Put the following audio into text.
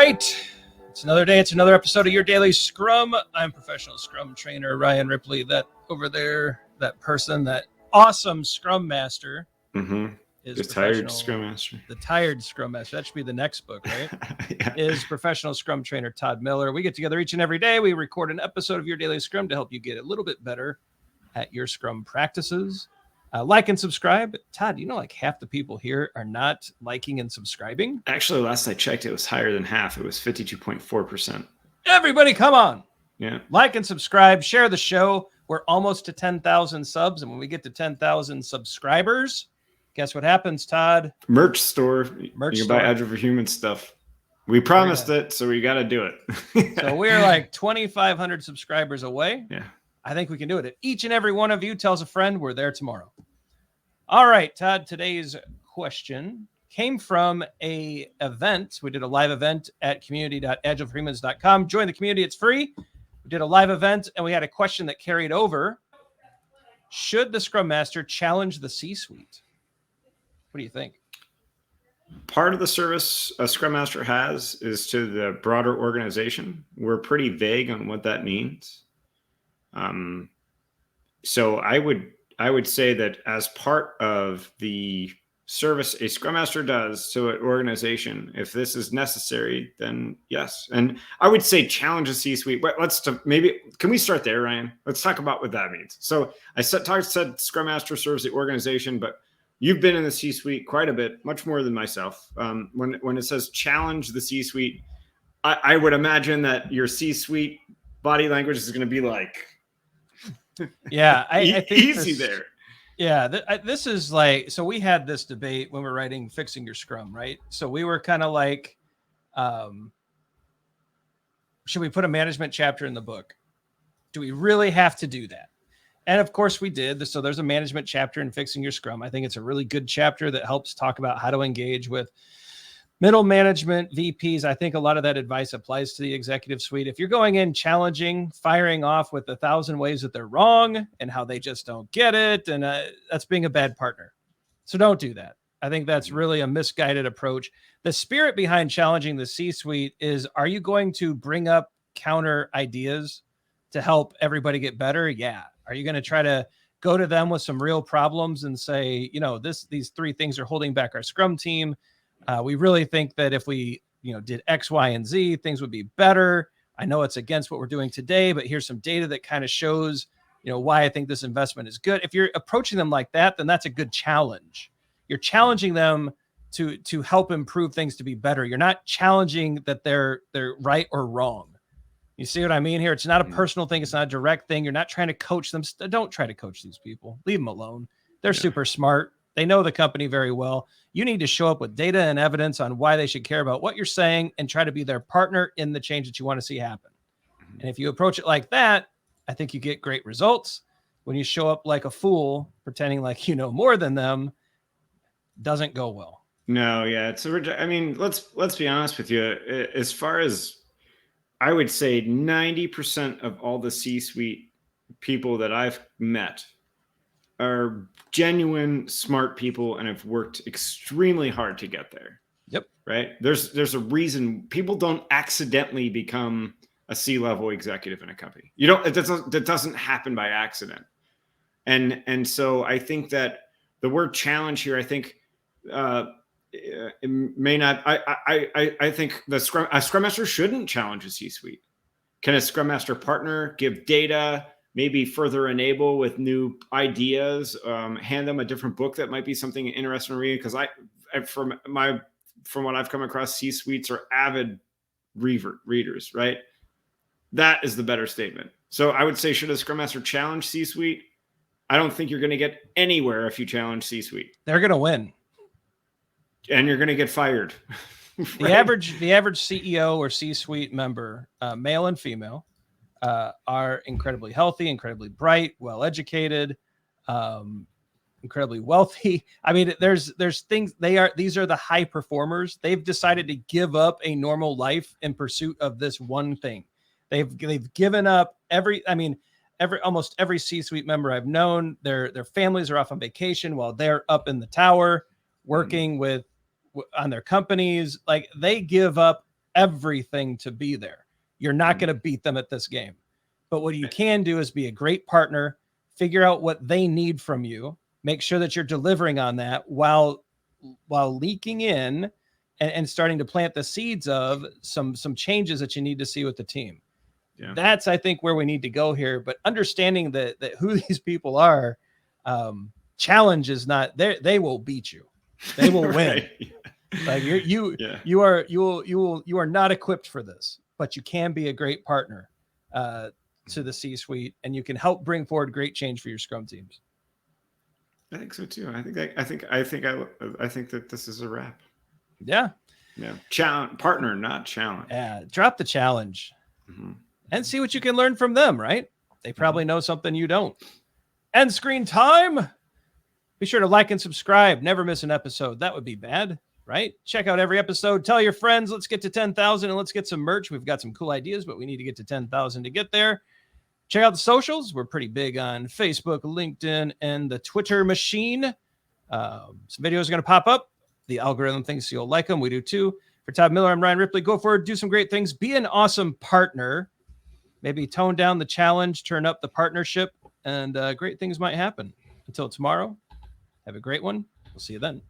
right. It's another day. It's another episode of Your Daily Scrum. I'm professional Scrum trainer Ryan Ripley. That over there, that person, that awesome Scrum Master is the tired Scrum Master. The tired Scrum Master. That should be the next book, right? Yeah. Is professional Scrum trainer Todd Miller. We get together each and every day. We record an episode of Your Daily Scrum to help you get a little bit better at your Scrum practices. Like and subscribe. Todd, you know, like half the people here are not liking and subscribing. Actually, last I checked, it was higher than half. It was 52.4%. Everybody, come on. Yeah. Like and subscribe. Share the show. We're almost to 10,000 subs. And when we get to 10,000 subscribers, guess what happens, Todd? Merch store. You can buy Agile for Human stuff. We promised it, so we got to do it. So we're like 2,500 subscribers away. Yeah. I think we can do it. If each and every one of you tells a friend, we're there tomorrow. All right, Todd, today's question came from a event. We did a live event at community.agileforhumans.com. Join the community. It's free. We did a live event, and we had a question that carried over. Should the Scrum Master challenge the C-suite? What do you think? Part of the service a Scrum Master has is to the broader organization. We're pretty vague on what that means. So I would say that as part of the service a Scrum Master does to an organization, if this is necessary, then yes. And I would say challenge the C-suite. Can we start there, Ryan? Let's talk about what that means. So I said Scrum Master serves the organization, but you've been in the C-suite quite a bit, much more than myself. When it says challenge the C-suite, I would imagine that your C-suite body language is going to be like, yeah, I think easy there. Yeah, this is like, so we had this debate when we're writing Fixing Your Scrum, right? So we were kind of like, should we put a management chapter in the book? Do we really have to do that? And of course we did. So there's a management chapter in Fixing Your Scrum. I think it's a really good chapter that helps talk about how to engage with middle management, VPs. I think a lot of that advice applies to the executive suite. If you're going in challenging, firing off with 1,000 ways that they're wrong and how they just don't get it, and that's being a bad partner. So don't do that. I think that's really a misguided approach. The spirit behind challenging the C-suite is, are you going to bring up counter ideas to help everybody get better? Yeah. Are you going to try to go to them with some real problems and say, you know, these three things are holding back our Scrum team. We really think that if we, did X, Y, and Z, things would be better. I know it's against what we're doing today, but here's some data that kind of shows, why I think this investment is good. If you're approaching them like that, then that's a good challenge. You're challenging them to help improve things to be better. You're not challenging that they're right or wrong. You see what I mean here? It's not a personal thing. It's not a direct thing. You're not trying to coach them. Don't try to coach these people. Leave them alone. They're super smart. They know the company very well. You need to show up with data and evidence on why they should care about what you're saying and try to be their partner in the change that you want to see happen. And if you approach it like that, I think you get great results. When you show up like a fool, pretending like you know more than them, doesn't go well. No, yeah. Let's be honest with you. As far as I would say 90% of all the C-suite people that I've met are genuine, smart people and have worked extremely hard to get there. Yep. Right. There's a reason people don't accidentally become a C-level executive in a company. That doesn't happen by accident. And so I think that the word challenge here, I think it may not. I think a Scrum Master shouldn't challenge a C-suite. Can a Scrum Master partner give data? Maybe further enable with new ideas, hand them a different book that might be something interesting to read. Because from what I've come across, C-suites are avid readers, right? That is the better statement. So I would say, should a Scrum Master challenge C-suite? I don't think you're going to get anywhere if you challenge C-suite. They're going to win. And you're going to get fired. Right? The average CEO or C-suite member, male and female, are incredibly healthy, incredibly bright, well-educated, incredibly wealthy. I mean, there's things these are the high performers. They've decided to give up a normal life in pursuit of this one thing. They've given up almost every C-suite member I've known, their families are off on vacation while they're up in the tower working on their companies. Like, they give up everything to be there. You're not going to beat them at this game. But what you can do is be a great partner, figure out what they need from you, make sure that you're delivering on that while leaking in and starting to plant the seeds of some changes that you need to see with the team. Yeah. That's, I think, where we need to go here. But understanding that who these people are, challenge is not there. They will beat you. They will win. Like you are not equipped for this, but you can be a great partner to the C-suite, and you can help bring forward great change for your Scrum teams. I think so too. I think that this is a wrap. Yeah. Challenge, partner, not challenge. Yeah. Drop the challenge and see what you can learn from them. Right? They probably know something you don't. End screen time. Be sure to like and subscribe. Never miss an episode. That would be bad, right? Check out every episode. Tell your friends. Let's get to 10,000 and let's get some merch. We've got some cool ideas, but we need to get to 10,000 to get there. Check out the socials. We're pretty big on Facebook, LinkedIn, and the Twitter machine. Some videos are going to pop up. The algorithm thinks you'll like them. We do too. For Todd Miller, I'm Ryan Ripley. Go forward, do some great things. Be an awesome partner. Maybe tone down the challenge, turn up the partnership, and great things might happen. Until tomorrow, have a great one. We'll see you then.